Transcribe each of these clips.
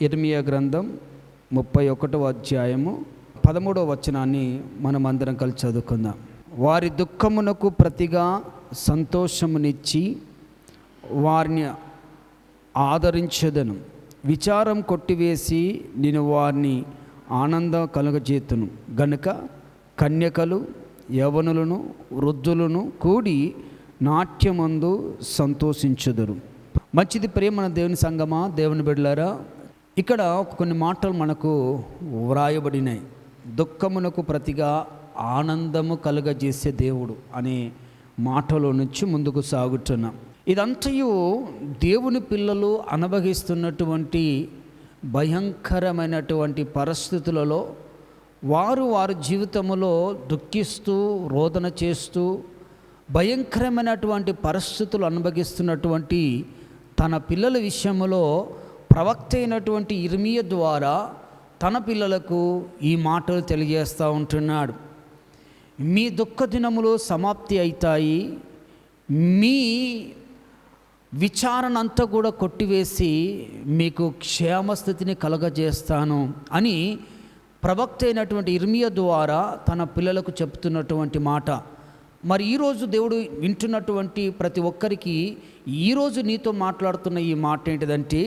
యిర్మీయా గ్రంథం 31వ అధ్యాయము 13వ వచనాన్ని మనం అందరం కలిసి చదువుకుందాం. వారి దుఃఖమునకు ప్రతిగా సంతోషమునిచ్చి వారిని ఆదరించెదను. విచారం కొట్టివేసి నేను వారిని ఆనందం కలుగజేతును. గనుక కన్యకలు యవనులను వృద్ధులను కూడి నాట్యమందు సంతోషించుదురు. మంచిది ప్రేమ దేవుని సంగమా, దేవుని బిడ్డలారా, ఇక్కడ కొన్ని మాటలు మనకు వ్రాయబడినాయి. దుఃఖమునకు ప్రతిగా ఆనందము కలుగజేసే దేవుడు అనే మాటలో నుంచి ముందుకు సాగుతున్నాం. ఇదంతయు దేవుని పిల్లలు అనుభవిస్తున్నటువంటి భయంకరమైనటువంటి పరిస్థితులలో వారి జీవితంలో దుఃఖిస్తూ రోదన చేస్తూ భయంకరమైనటువంటి పరిస్థితులు అనుభవిస్తున్నటువంటి తన పిల్లల విషయంలో ప్రవక్త అయినటువంటి యిర్మీయా ద్వారా తన పిల్లలకు ఈ మాటలు తెలియజేస్తూ ఉంటున్నాడు. మీ దుఃఖ దినములు సమాప్తి అవుతాయి, మీ విచారణ అంతా కూడా కొట్టివేసి మీకు క్షేమస్థితిని కలగజేస్తాను అని ప్రవక్త అయినటువంటి యిర్మీయా ద్వారా తన పిల్లలకు చెప్తున్నటువంటి మాట. మరి ఈరోజు దేవుడు వింటున్నటువంటి ప్రతి ఒక్కరికి ఈరోజు నీతో మాట్లాడుతున్న ఈ మాట ఏంటిదంటే,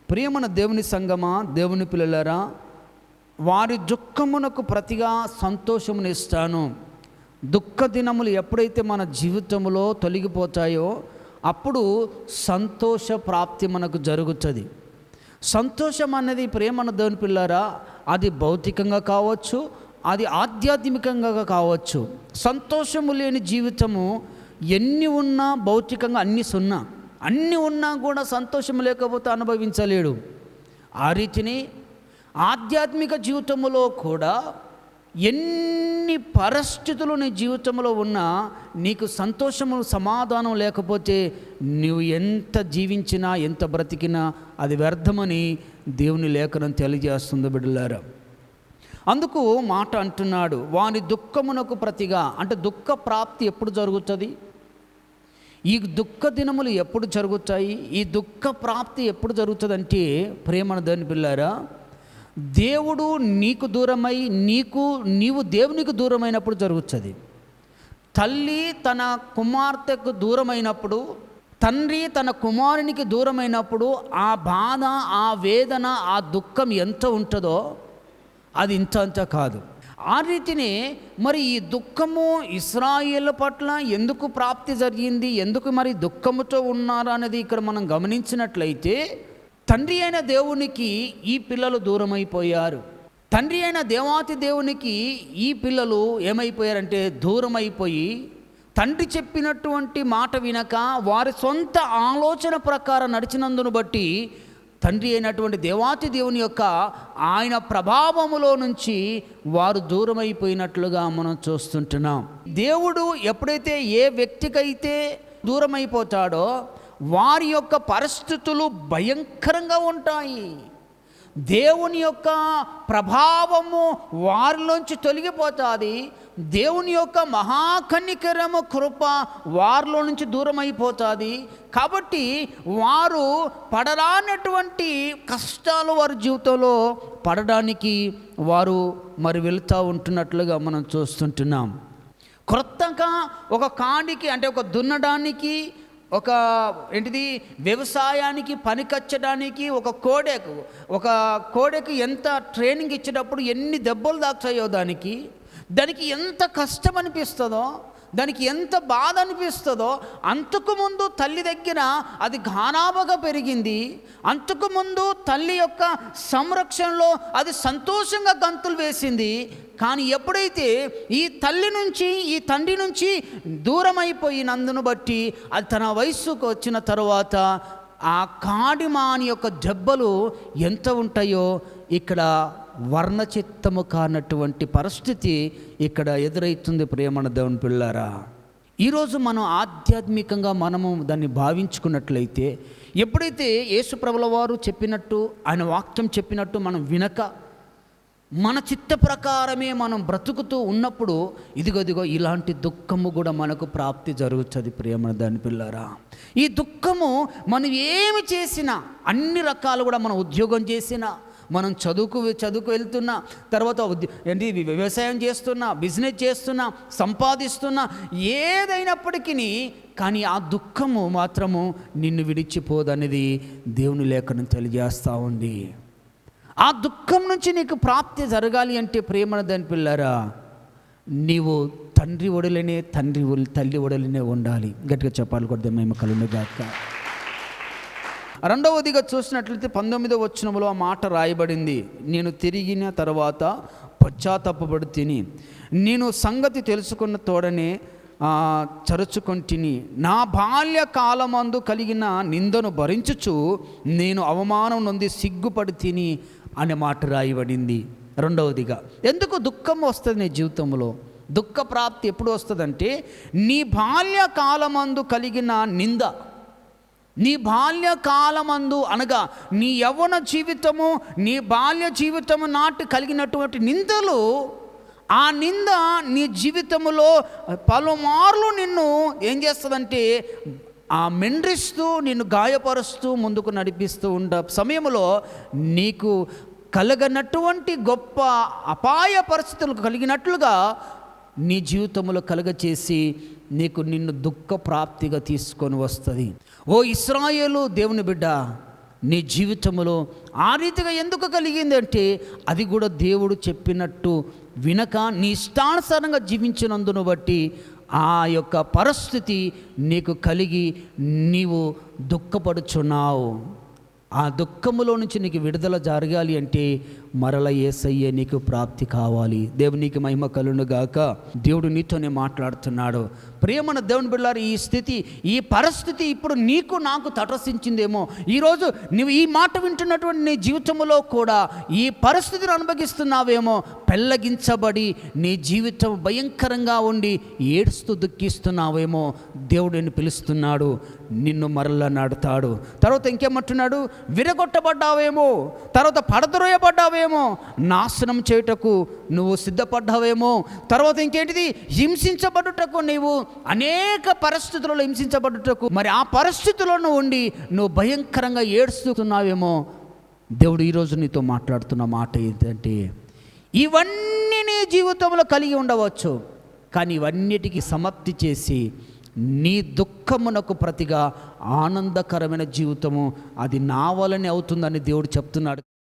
ప్రియమైన దేవుని సంగమా, దేవుని పిల్లలారా, వారి దుఃఖమునకు ప్రతిగా సంతోషమునిస్తాను. దుఃఖ దినములు ఎప్పుడైతే మన జీవితంలో తొలగిపోతాయో అప్పుడు సంతోష ప్రాప్తి మనకు జరుగుతుంది. సంతోషం అనేది ప్రేమన దేవుని పిల్లారా, అది భౌతికంగా కావచ్చు, అది ఆధ్యాత్మికంగా కావచ్చు. సంతోషము లేని జీవితము ఎన్ని ఉన్నా భౌతికంగా అన్ని సున్నా, అన్నీ ఉన్నా కూడా సంతోషం లేకపోతే అనుభవించలేడు. ఆ రీతిని ఆధ్యాత్మిక జీవితంలో కూడా ఎన్ని పరిస్థితులు నీ జీవితంలో ఉన్నా నీకు సంతోషము సమాధానం లేకపోతే నువ్వు ఎంత జీవించినా ఎంత బ్రతికినా అది వ్యర్థమని దేవుని లేఖనం తెలియజేస్తుంది బిడ్డలారా. అందుకు మాట అంటున్నాడు, వాని దుఃఖమునకు ప్రతిగా. అంటే దుఃఖ ప్రాప్తి ఎప్పుడు జరుగుతుంది? ఈ దుఃఖ దినములు ఎప్పుడు జరుగుతాయి? ఈ దుఃఖ ప్రాప్తి ఎప్పుడు జరుగుతుందంటే ప్రేమను దేవుని పిల్లారా, దేవుడు నీకు దూరమై నీవు దేవునికి దూరమైనప్పుడు జరుగుతుంది. తల్లి తన కుమార్తెకు దూరమైనప్పుడు, తండ్రి తన కుమారునికి దూరమైనప్పుడు ఆ బాధ, ఆ వేదన, ఆ దుఃఖం ఎంత ఉంటుందో అది ఇంత కాదు. ఆ రీతిని మరి ఈ దుఃఖము ఇశ్రాయేలు పట్ల ఎందుకు ప్రాప్తి జరిగింది, ఎందుకు మరి దుఃఖముతో ఉన్నారు అనేది ఇక్కడ మనం గమనించినట్లయితే, తండ్రి అయిన దేవునికి ఈ పిల్లలు దూరమైపోయారు. తండ్రి అయిన దేవాతి దేవునికి ఈ పిల్లలు ఏమైపోయారంటే దూరమైపోయి తండ్రి చెప్పినటువంటి మాట వినక వారి సొంత ఆలోచన ప్రకారం నడిచినందును బట్టి తండ్రి అయినటువంటి దేవాతి దేవుని యొక్క ఆయన ప్రభావములో నుంచి వారు దూరమైపోయినట్లుగా మనం చూస్తుంటున్నాం. దేవుడు ఎప్పుడైతే ఏ వ్యక్తికైతే దూరమైపోతాడో వారి యొక్క పరిస్థితులు భయంకరంగా ఉంటాయి. దేవుని యొక్క ప్రభావము వారిలోంచి తొలగిపోతుంది. దేవుని యొక్క మహాకనికరము కృప వారిలో నుంచి దూరం అయిపోతుంది. కాబట్టి వారు పడరానటువంటి కష్టాలు వారి జీవితంలో పడడానికి వారు మరి వెళుతూ ఉంటున్నట్లుగా మనం చూస్తుంటున్నాం. క్రొత్తగా ఒక కాడికి అంటే ఒక దున్నడానికి, ఒక వ్యవసాయానికి పనికొచ్చడానికి ఒక కోడెకు ఎంత ట్రైనింగ్ ఇచ్చేటప్పుడు ఎన్ని దెబ్బలు దాచాయో దానికి ఎంత కష్టం అనిపిస్తుందో, దానికి ఎంత బాధ అనిపిస్తుందో. అంతకుముందు తల్లి దగ్గర అది గానాభగా పెరిగింది. అంతకుముందు తల్లి యొక్క సంరక్షణలో అది సంతోషంగా గంతులు వేసింది. కానీ ఎప్పుడైతే ఈ తల్లి నుంచి ఈ తండ్రి నుంచి దూరం అయిపోయినందును బట్టి అది తన వయస్సుకు వచ్చిన తరువాత ఆ కాడిమాని యొక్క దెబ్బలు ఎంత ఉంటాయో ఇక్కడ వర్ణచిత్తము కానటువంటి పరిస్థితి ఇక్కడ ఎదురవుతుంది. ప్రియమైన దేవుని పిల్లారా, ఈరోజు మనం ఆధ్యాత్మికంగా మనము దాన్ని భావించుకున్నట్లయితే, ఎప్పుడైతే యేసు ప్రభుల వారు చెప్పినట్టు ఆయన వాక్యం చెప్పినట్టు మనం వినక మన చిత్త ప్రకారమే మనం బ్రతుకుతూ ఉన్నప్పుడు ఇదిగో ఇలాంటి దుఃఖము కూడా మనకు ప్రాప్తి జరుగుతుంది. ప్రియమైన దాని పిల్లరా, ఈ దుఃఖము మనం ఏమి చేసినా, అన్ని రకాలు కూడా మనం ఉద్యోగం చేసినా, మనం చదువుకు వెళ్తున్నా, తర్వాత వ్యవసాయం చేస్తున్నా, బిజినెస్ చేస్తున్నా, సంపాదిస్తున్నా, ఏదైనప్పటికీ కానీ ఆ దుఃఖము మాత్రము నిన్ను విడిచిపోదనేది దేవుని లేఖనం తెలియజేస్తూ ఉంది. ఆ దుఃఖం నుంచి నీకు ప్రాప్తి జరగాలి అంటే ప్రియమైన దాని పిల్లరా, నీవు తండ్రి ఒడిలోనే తల్లి ఒడిలోనే ఉండాలి. గట్టిగా చెప్పాలి కొద్ది మేము కలుగుగాక. రెండవదిగా చూసినట్లయితే 19వ వచనంలో ఆ మాట రాయబడింది, నేను తిరిగిన తర్వాత పశ్చాత్తాపపడి తిని నేను సంగతి తెలుసుకున్న తోడనే చరుచుకొంటిని, నా బాల్యకాలమందు కలిగిన నిందను భరించుచు నేను అవమానం నొంది సిగ్గుపడి తిని అనే మాట రాయబడింది. రెండవదిగా ఎందుకు దుఃఖం వస్తుంది నీ జీవితంలో? దుఃఖ ప్రాప్తి ఎప్పుడు వస్తుందంటే నీ బాల్యకాలమందు కలిగిన నింద, నీ బాల్యకాలమందు అనగా నీ యవ్వన జీవితము, నీ బాల్య జీవితము నాటి కలిగినటువంటి నిందలు, ఆ నింద నీ జీవితంలో పలుమార్లు నిన్ను ఏం చేస్తుందంటే మెండ్రిస్తూ నిన్ను గాయపరుస్తూ ముందుకు నడిపిస్తూ ఉండే సమయంలో నీకు కలగనటువంటి గొప్ప అపాయ పరిస్థితులు కలిగినట్లుగా నీ జీవితంలో కలుగచేసి నిన్ను దుఃఖ ప్రాప్తిగా తీసుకొని వస్తుంది. ఓ ఇశ్రాయేలు దేవుని బిడ్డ, నీ జీవితంలో ఆ రీతిగా ఎందుకు కలిగింది అంటే అది కూడా దేవుడు చెప్పినట్టు వినక నీ ఇష్టానుసారంగా జీవించినందును బట్టి ఆ యొక్క పరిస్థితి నీకు కలిగి నీవు దుఃఖపడుచున్నావు. ఆ దుఃఖములో నుంచి నీకు విడుదల జరగాలి అంటే మరల యేసయ్యే నీకు ప్రాప్తి కావాలి. దేవునికి మహిమ కలుగును గాక. దేవుడు నీతోనే మాట్లాడుతున్నాడు. ప్రియమైన దేవుని బిడ్డలారా, ఈ స్థితి, ఈ పరిస్థితి ఇప్పుడు నీకు నాకు తటస్థించిందేమో. ఈరోజు నువ్వు ఈ మాట వింటున్నటువంటి నీ జీవితంలో కూడా ఈ పరిస్థితిని అనుభవిస్తున్నావేమో. పెళ్ళగించబడి నీ జీవితం భయంకరంగా ఉండి ఏడుస్తూ దుఃఖిస్తున్నావేమో. దేవుడు నిన్ను పిలుస్తున్నాడు, నిన్ను మరలా నాడుతాడు. తర్వాత ఇంకేమంటున్నాడు? విరగొట్టబడ్డావేమో, తర్వాత పడద్రోయబడ్డావేమో, నాశనం చేయుటకు నువ్వు సిద్ధపడ్డావేమో. తర్వాత ఇంకేంటిది? హింసించబడుటకు నీవు అనేక పరిస్థితులలో హింసించబడుటకు, మరి ఆ పరిస్థితుల్లో ఉండి నువ్వు భయంకరంగా ఏడుస్తున్నావేమో. దేవుడు ఈరోజు నీతో మాట్లాడుతున్న మాట ఏంటంటే ఇవన్నీ నీ జీవితంలో కలిగి ఉండవచ్చు, కానీ ఇవన్నిటికీ సమాప్తి చేసి నీ దుఃఖమునకు ప్రతిగా ఆనందకరమైన జీవితము అది నా వలనే అవుతుందని దేవుడు చెప్తున్నాడు.